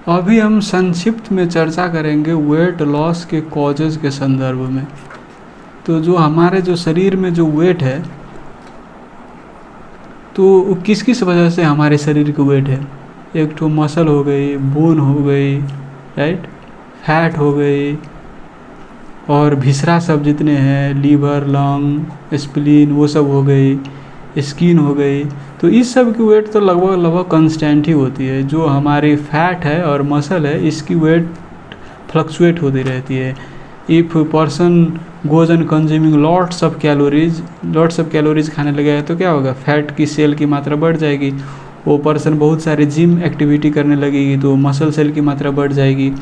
अभी हम संक्षिप्त में चर्चा करेंगे वेट लॉस के कॉजेज के संदर्भ में। तो जो हमारे जो शरीर में जो वेट है, तो किस किस वजह से हमारे शरीर की वेट है। एक तो मसल हो गई, बोन हो गई, राइट, फैट हो गई, और भिसरा सब जितने हैं, लीवर, लंग, स्प्लीन, वो सब हो गई, स्किन हो गई। तो इस सब की वेट तो लगभग कंस्टेंट ही होती है। जो हमारी फैट है और मसल है, इसकी वेट फ्लक्चुएट होती रहती है। If person goes and consuming lots of calories खाने लगेगा तो क्या होगा, फैट की सेल की मात्रा बढ़ जाएगी। वो पर्सन बहुत सारे जिम एक्टिविटी करने लगेगी तो मसल सेल की मात्रा बढ़ जाएगी।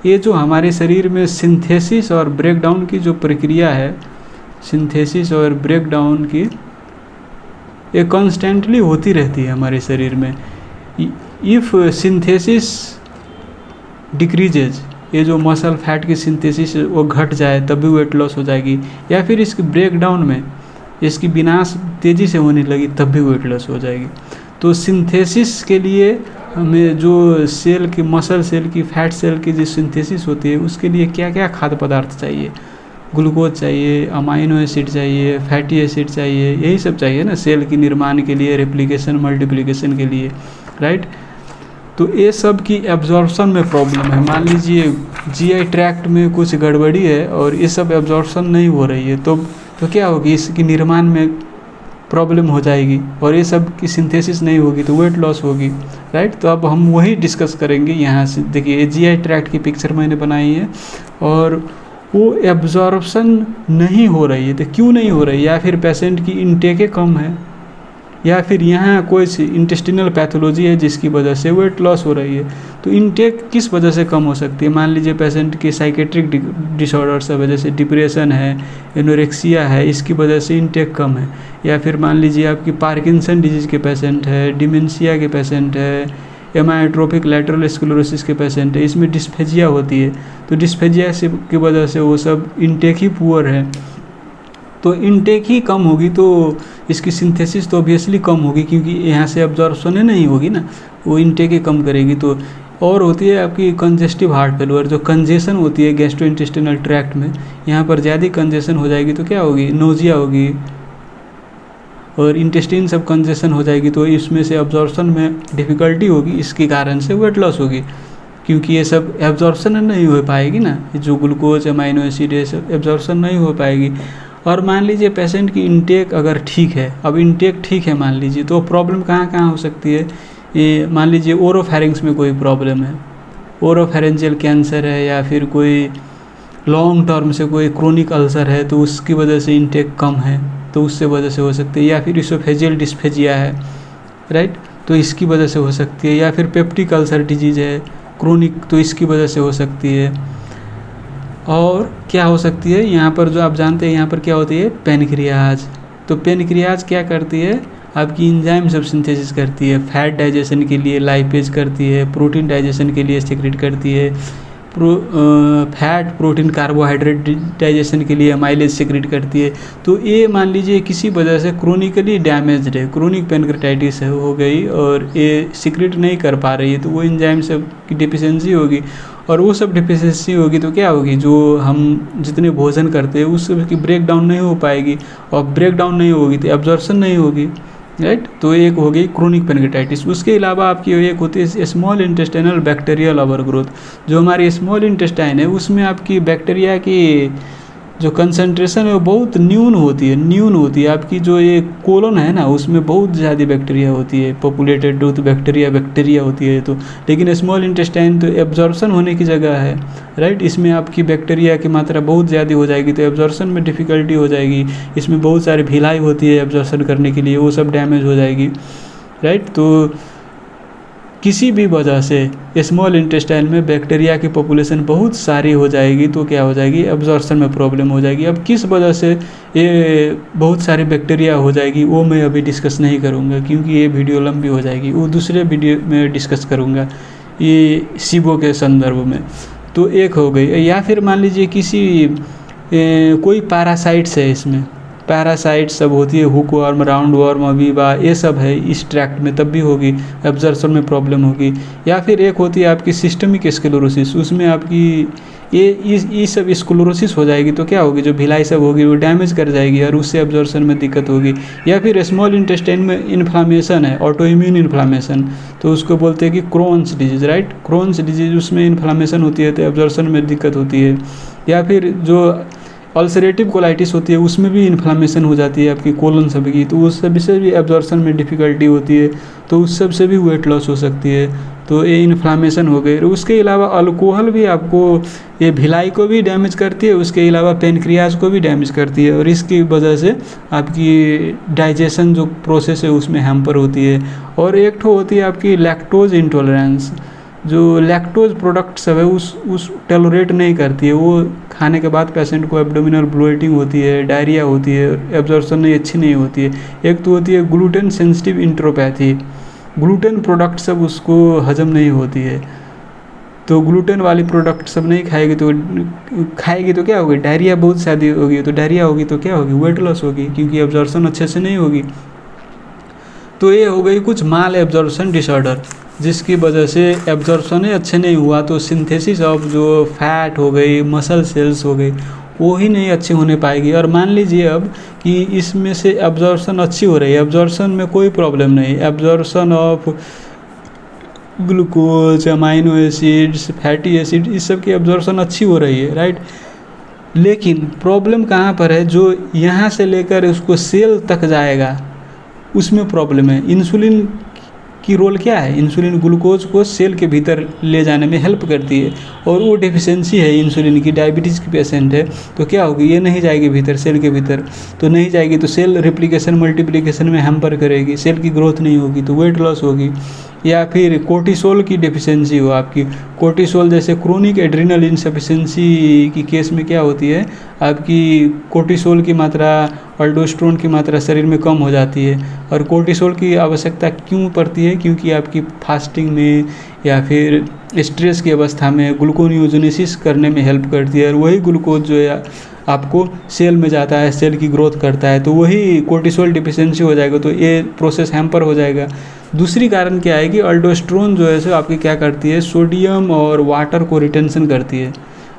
ये जो हमारे शरीर में सिंथेसिस और ब्रेकडाउन की जो प्रक्रिया है, सिंथेसिस और ब्रेकडाउन की, ये कॉन्स्टेंटली होती रहती है हमारे शरीर में। इफ़ सिंथेसिस डिक्रीजेज, ये जो मसल फैट की सिंथेसिस वो घट जाए तब भी वेट लॉस हो जाएगी। या फिर इसकी ब्रेकडाउन में इसकी विनाश तेज़ी से होने लगी तब भी वेट लॉस हो जाएगी। तो सिंथेसिस के लिए हमें जो सेल की, मसल सेल की, फैट सेल की जो सिंथेसिस होती है, उसके लिए क्या क्या खाद्य पदार्थ चाहिए। ग्लूकोज चाहिए, अमाइनो एसिड चाहिए, फैटी एसिड चाहिए, यही सब चाहिए ना सेल की निर्माण के लिए, रेप्लिकेशन, मल्टीप्लिकेशन के लिए, राइट। तो ये सब की एब्जॉर्प्शन में प्रॉब्लम है। मान लीजिए जीआई ट्रैक्ट में कुछ गड़बड़ी है और ये सब एब्जॉर्प्शन नहीं हो रही है, तो क्या होगी, इसकी निर्माण में प्रॉब्लम हो जाएगी और ये सब की सिंथेसिस नहीं होगी तो वेट लॉस होगी, राइट। तो अब हम वही डिस्कस करेंगे यहाँ से। देखिए जीआई ट्रैक्ट की पिक्चर मैंने बनाई है और वो एब्जॉर्प्शन नहीं हो रही है। तो क्यों नहीं हो रही, या फिर पेशेंट की इनटेक कम है, या फिर यहाँ कोई इंटेस्टिनल पैथोलॉजी है जिसकी वजह से वेट लॉस हो रही है। तो इनटेक किस वजह से कम हो सकती है। मान लीजिए पेशेंट की साइकेट्रिक डिसऑर्डर्स है, वजह से डिप्रेशन है, एनोरेक्सिया है, इसकी वजह से इनटेक कम है। या फिर मान लीजिए आपकी पार्किंसन डिजीज़ के पेशेंट है, डिमेंशिया के पेशेंट है, एमायोट्रोपिक लैटरल स्क्लेरोसिस के पेशेंट है, इसमें डिस्फेजिया होती है। तो डिस्फेजिया से की वजह से वो सब इनटेक ही पुअर है। तो इनटेक ही कम होगी तो इसकी सिंथेसिस तो ऑब्वियसली कम होगी, क्योंकि यहाँ से एब्जॉर्प्शन नहीं होगी ना, वो इनटेक ही कम करेगी। तो और होती है आपकी कंजेस्टिव हार्ट फेलुअर, जो कंजेशन होती है गैस्ट्रोइंटेस्टिनल ट्रैक्ट में, यहाँ पर ज़्यादा कंजेशन हो जाएगी तो क्या होगी, नोजिया होगी और इंटेस्टिन सब कंजेशन हो जाएगी, तो इसमें से एब्जॉर्प्शन में डिफ़िकल्टी होगी, इसके कारण से वेट लॉस होगी। क्योंकि ये सब एब्जॉर्प्शन नहीं हो पाएगी ना, जो ग्लूकोज, अमाइनो एसिड, ये सब एब्जॉर्प्शन नहीं हो पाएगी। और मान लीजिए पेशेंट की इनटेक अगर ठीक है, अब इनटेक ठीक है मान लीजिए, तो प्रॉब्लम कहाँ हो सकती है। ये मान लीजिए ओरोफैरिंग्स में कोई प्रॉब्लम है, ओरोफैरेंजियल कैंसर है, या फिर कोई लॉन्ग टर्म से कोई क्रोनिक अल्सर है तो उसकी वजह से इनटेक कम है, तो उससे वजह से हो सकती है। या फिर इसोफेजियल डिस्फेजिया है, राइट, तो इसकी वजह से हो सकती है। या फिर पेप्टिक अल्सर डिजीज़ है क्रोनिक, तो इसकी वजह से हो सकती है। और क्या हो सकती है, यहाँ पर जो आप जानते हैं यहाँ पर क्या होती है, पेनक्रियाज। तो पेनक्रियाज क्या करती है, आपकी एंजाइम सब सिंथेसिस करती है, फैट डाइजेशन के लिए लाइपेज करती है, प्रोटीन डाइजेशन के लिए सेक्रेट करती है, फैट, प्रोटीन, कार्बोहाइड्रेट डाइजेशन के लिए अमाइलेज सेक्रेट करती है। तो ये मान लीजिए किसी वजह से क्रोनिकली डैमेज्ड है, क्रोनिक पेनक्रेटाइटिस हो गई और ये सेक्रेट नहीं कर पा रही है, तो वो एंजाइम सब की डिफिशिएंसी होगी। और वो सब डिफिशिएंसी होगी तो क्या होगी, जो हम जितने भोजन करते हैं उस सब की ब्रेक डाउन नहीं हो पाएगी, और ब्रेक डाउन नहीं होगी तो एब्जॉर्प्शन नहीं होगी, राइट। तो एक हो गई क्रोनिक पेनक्रेटाइटिस। उसके अलावा आपकी एक होती है स्मॉल इंटेस्टाइनल बैक्टीरियल ओवरग्रोथ। जो हमारी स्मॉल इंटेस्टाइन है उसमें आपकी बैक्टीरिया की जो कंसंट्रेशन है वो बहुत न्यून होती है। आपकी जो ये कोलन है ना, उसमें बहुत ज़्यादा बैक्टीरिया होती है, पॉपुलेटेड तो बैक्टीरिया होती है। तो लेकिन स्मॉल इंटेस्टाइन तो एब्जॉर्प्शन होने की जगह है, राइट। इसमें आपकी बैक्टीरिया की मात्रा बहुत ज़्यादा हो जाएगी तो एब्जॉर्प्शन में डिफ़िकल्टी हो जाएगी। इसमें बहुत सारी भिलाई होती है एब्जॉर्प्शन करने के लिए, वो सब डैमेज हो जाएगी, राइट। तो किसी भी वजह से स्मॉल इंटेस्टाइन में बैक्टीरिया की पॉपुलेशन बहुत सारी हो जाएगी तो क्या हो जाएगी, एब्जॉर्प्शन में प्रॉब्लम हो जाएगी। अब किस वजह से ये बहुत सारी बैक्टीरिया हो जाएगी वो मैं अभी डिस्कस नहीं करूँगा, क्योंकि ये वीडियो लंबी हो जाएगी, वो दूसरे वीडियो में डिस्कस करूँगा ये सिबो के संदर्भ में। तो एक हो गई। या फिर मान लीजिए किसी कोई पैरासाइट्स है इसमें, पैरासाइट सब होती है, hook worm, round worm, amoeba, ये सब है इस ट्रैक्ट में, तब भी होगी, एब्जॉर्प्शन में प्रॉब्लम होगी। या फिर एक होती है आपकी सिस्टमिक स्क्लेरोसिस, उसमें आपकी ये सब स्क्लेरोसिस हो जाएगी तो क्या होगी, जो भिलाई सब होगी वो डैमेज कर जाएगी और उससे एब्जॉर्प्शन में दिक्कत होगी। या फिर स्मॉल इंटेस्टाइन में इन्फ्लामेशन है, ऑटोइम्यून इन्फ्लामेशन, तो उसको बोलते हैं कि Crohn's disease, right, Crohn's disease, उसमें इन्फ्लामेशन होती है तो एब्जॉर्प्शन में दिक्कत होती है। या फिर जो अल्सरेटिव कोलाइटिस होती है उसमें भी इन्फ्लामेशन हो जाती है आपकी कोलन सब की, तो उस सब से भी एब्जॉर्प्शन में डिफ़िकल्टी होती है, तो उस सब से भी वेट लॉस हो सकती है। तो ये इन्फ्लामेशन हो गई। उसके अलावा अल्कोहल भी आपको ये भिलाई को भी डैमेज करती है, उसके अलावा पेनक्रियाज को भी डैमेज करती है और इसकी वजह से आपकी डाइजेशन जो प्रोसेस है उसमें हैम्पर होती है। और एक ठो होती है आपकी लैक्टोज इंटॉलरेंस, जो लैक्टोज प्रोडक्ट सब है उस टॉलरेट नहीं करती है, वो खाने के बाद पेशेंट को एब्डोमिनल ब्लोटिंग होती है, डायरिया होती है, एब्जॉर्प्शन नहीं अच्छी नहीं होती है। एक तो होती है ग्लूटेन सेंसिटिव इंट्रोपैथी, ग्लूटेन प्रोडक्ट सब उसको हजम नहीं होती है, तो ग्लूटेन वाली प्रोडक्ट सब नहीं खाएगी तो क्या होगी, डायरिया बहुत ज़्यादा होगी, तो डायरिया होगी तो क्या होगी, वेट लॉस होगी, क्योंकि एब्जॉर्प्शन अच्छे से नहीं होगी। तो ये हो गई कुछ माल एब्जॉर्प्शन डिसऑर्डर, जिसकी वजह से एब्जॉर्प्शन ही अच्छे नहीं हुआ, तो सिंथेसिस ऑफ जो फैट हो गई, मसल सेल्स हो गई, वो ही नहीं अच्छी होने पाएगी। और मान लीजिए अब कि इसमें से एब्जॉर्प्शन अच्छी हो रही है, एब्जॉर्प्शन में कोई प्रॉब्लम नहीं, absorption of glucose, amino acids, fatty acid, इस सब की एब्जॉर्प्शन अच्छी हो रही है, राइट। लेकिन प्रॉब्लम कहाँ पर है, जो यहाँ से लेकर उसको सेल तक जाएगा उसमें प्रॉब्लम है। इंसुलिन की रोल क्या है, इंसुलिन ग्लूकोज को सेल के भीतर ले जाने में हेल्प करती है, और वो डेफिशिएंसी है इंसुलिन की, डायबिटीज़ की पेशेंट है तो क्या होगी, ये नहीं जाएगी भीतर, सेल के भीतर तो नहीं जाएगी, तो सेल रिप्लिकेशन मल्टीप्लिकेशन में हैम्पर करेगी, सेल की ग्रोथ नहीं होगी तो वेट लॉस होगी। या फिर कोर्टिसोल की डेफिशिएंसी हो आपकी, कोर्टिसोल जैसे क्रोनिक एड्रिनल इनसफिशिएंसी की केस में क्या होती है, आपकी कोर्टिसोल की मात्रा, अल्डोस्टेरोन की मात्रा शरीर में कम हो जाती है। और कोर्टिसोल की आवश्यकता क्यों पड़ती है, क्योंकि आपकी फास्टिंग में या फिर स्ट्रेस की अवस्था में ग्लूकोनियोजेनेसिस करने में हेल्प करती है, और वही ग्लूकोज जो है आपको सेल में जाता है, सेल की ग्रोथ करता है, तो वही कोर्टिसोल डिफिशिएंसी हो जाएगा, तो ये प्रोसेस हैम्पर हो जाएगा। दूसरी कारण क्या है कि अल्डोस्टेरोन जो है सो आपकी क्या करती है, सोडियम और वाटर को रिटेंशन करती है,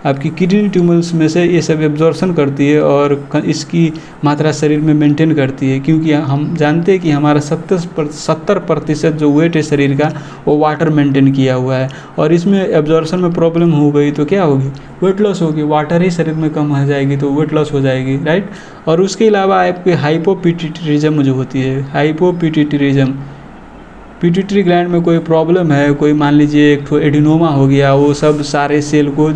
आपकी किडनी ट्यूमर्स में से ये सब एब्जॉर्प्शन करती है और इसकी मात्रा शरीर में मेंटेन करती है, क्योंकि हम जानते हैं कि हमारा 70% जो वेट है शरीर का वो वाटर मेंटेन किया हुआ है, और इसमें एब्जॉर्प्शन में प्रॉब्लम हो गई तो क्या होगी, वेट लॉस होगी, वाटर ही शरीर में कम हो जाएगी तो वेट लॉस हो जाएगी, राइट। और उसके अलावा आपके हाइपोपिट्यूटरिज्म जो होती है, हाइपोपिट्यूटरिज्म, पिट्यूटरी ग्लैंड में कोई प्रॉब्लम है, कोई मान लीजिए एक तो एडिनोमा हो गया, वो सब सारे सेल को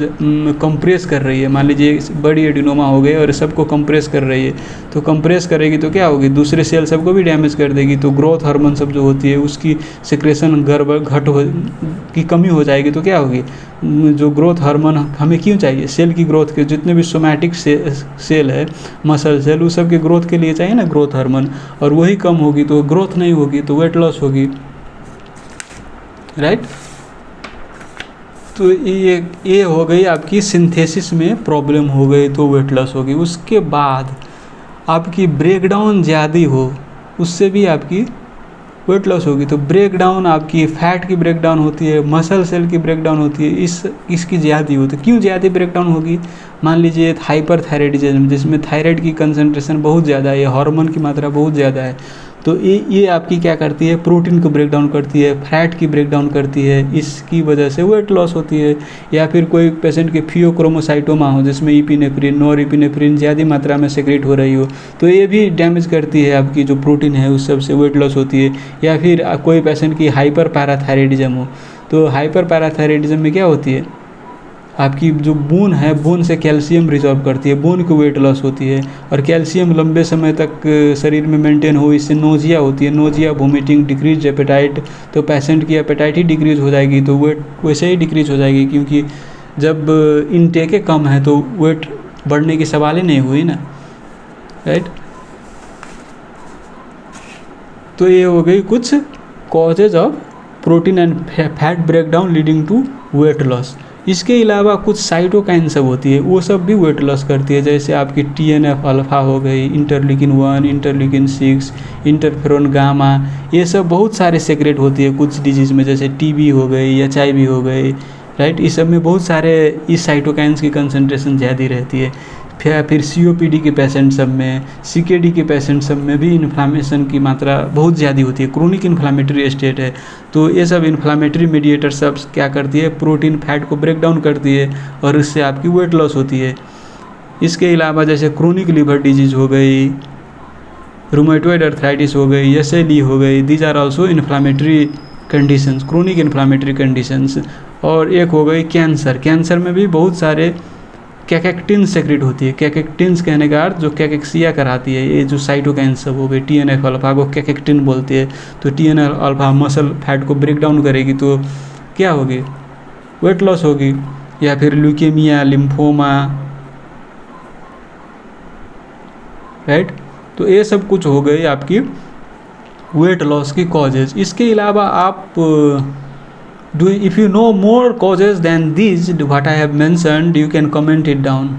कंप्रेस कर रही है, मान लीजिए बड़ी एडिनोमा हो गई और सबको कंप्रेस कर रही है, तो कंप्रेस करेगी तो क्या होगी, दूसरे सेल सबको भी डैमेज कर देगी, तो ग्रोथ हार्मोन सब जो होती है उसकी सिक्रेशन की कमी हो जाएगी, तो क्या होगी, जो ग्रोथ हार्मोन हमें क्यों चाहिए, सेल की ग्रोथ के, जितने भी सोमैटिक सेल है, मसल सेल, उस सब के ग्रोथ के लिए चाहिए ना ग्रोथ हार्मोन, और वही कम होगी तो ग्रोथ नहीं होगी तो वेट लॉस होगी, राइट। तो ये हो गई आपकी सिंथेसिस में प्रॉब्लम हो गई तो वेट लॉस होगी। उसके बाद आपकी ब्रेकडाउन ज़्यादा हो, उससे भी आपकी वेट लॉस होगी। तो ब्रेकडाउन आपकी फैट की ब्रेकडाउन होती है, मसल सेल की ब्रेकडाउन होती है, इसकी ज़्यादा होती है। क्यों ज़्यादा ब्रेकडाउन होगी, मान लीजिए हाइपरथायराइडिज्म, जिसमें थायराइड की कंसंट्रेशन बहुत ज़्यादा है, हार्मोन की मात्रा बहुत ज़्यादा है, तो ये आपकी क्या करती है, प्रोटीन को ब्रेक डाउन करती है, फैट की ब्रेक डाउन करती है, इसकी वजह से वेट लॉस होती है। या फिर कोई पेशेंट के फियोक्रोमोसाइटोमा हो, जिसमें इपिनेफ्रिन, नॉरइपिनेफ्रिन ज़्यादा मात्रा में सेक्रेट हो रही हो, तो ये भी डैमेज करती है आपकी जो प्रोटीन है, उस सब से वेट लॉस होती है। या फिर कोई पेशेंट की हाइपर पैराथायराइडिज्म हो, तो हाइपर पैराथायराइडिज्म में क्या होती है, आपकी जो बोन है, बोन से कैल्शियम रिजॉर्व करती है, बोन को वेट लॉस होती है, और कैल्शियम लंबे समय तक शरीर में मेंटेन हो, इससे नोजिया होती है, नोजिया, वोमिटिंग, डिक्रीज एपेटाइट, तो पेशेंट की एपेटाइट ही डिक्रीज हो जाएगी, तो वेट वैसे ही डिक्रीज हो जाएगी, क्योंकि जब इनटेक कम है तो वेट बढ़ने की सवाल ही नहीं हुई ना, राइट। तो ये हो गई कुछ causes of protein and fat breakdown leading to weight loss. इसके अलावा कुछ साइटोकाइन सब होती है, वो सब भी वेट लॉस करती है, जैसे आपकी TNF अल्फा हो गई, इंटरल्यूकिन 1, इंटरल्यूकिन 6, इंटरफेरोन गामा, ये सब बहुत सारे सेक्रेट होती है कुछ डिजीज़ में, जैसे TB हो गई, HIV हो गई, राइट। इस सब में बहुत सारे इस साइटोकाइंस की कंसंट्रेशन ज़्यादा रहती है। फिर COPD के पेशेंट सब में, CKD के पेशेंट सब में भी इन्फ्लामेशन की मात्रा बहुत ज़्यादा होती है, क्रोनिक इन्फ्लामेटरी स्टेट है। तो ये सब इन्फ्लामेटरी मीडिएटर सब क्या करती है, प्रोटीन फैट को ब्रेक डाउन करती है और इससे आपकी वेट लॉस होती है। इसके अलावा जैसे क्रोनिक लिवर डिजीज़ हो गई, रूमेटॉइड अर्थराइटिस हो गई, SLE हो गई, these are also inflammatory conditions, chronic inflammatory conditions. और एक हो गई कैंसर, कैंसर में भी बहुत सारे कैकेक्टिन सेक्रेट होती है। कैकेक्टिन्स कहने का अर्थ जो कैकेक्सिया कराती है, ये जो साइटोकाइन सब हो गई, TNF अल्फा को कैकेक्टिन बोलते हैं। तो TNF अल्फा मसल फैट को ब्रेक डाउन करेगी तो क्या होगी, वेट लॉस होगी। या फिर ल्यूकेमिया, लिम्फोमा, राइट। तो ये सब कुछ हो गई आपकी वेट लॉस की कॉजेज। इसके अलावा आप if you know more causes than these what I have mentioned, you can comment it down.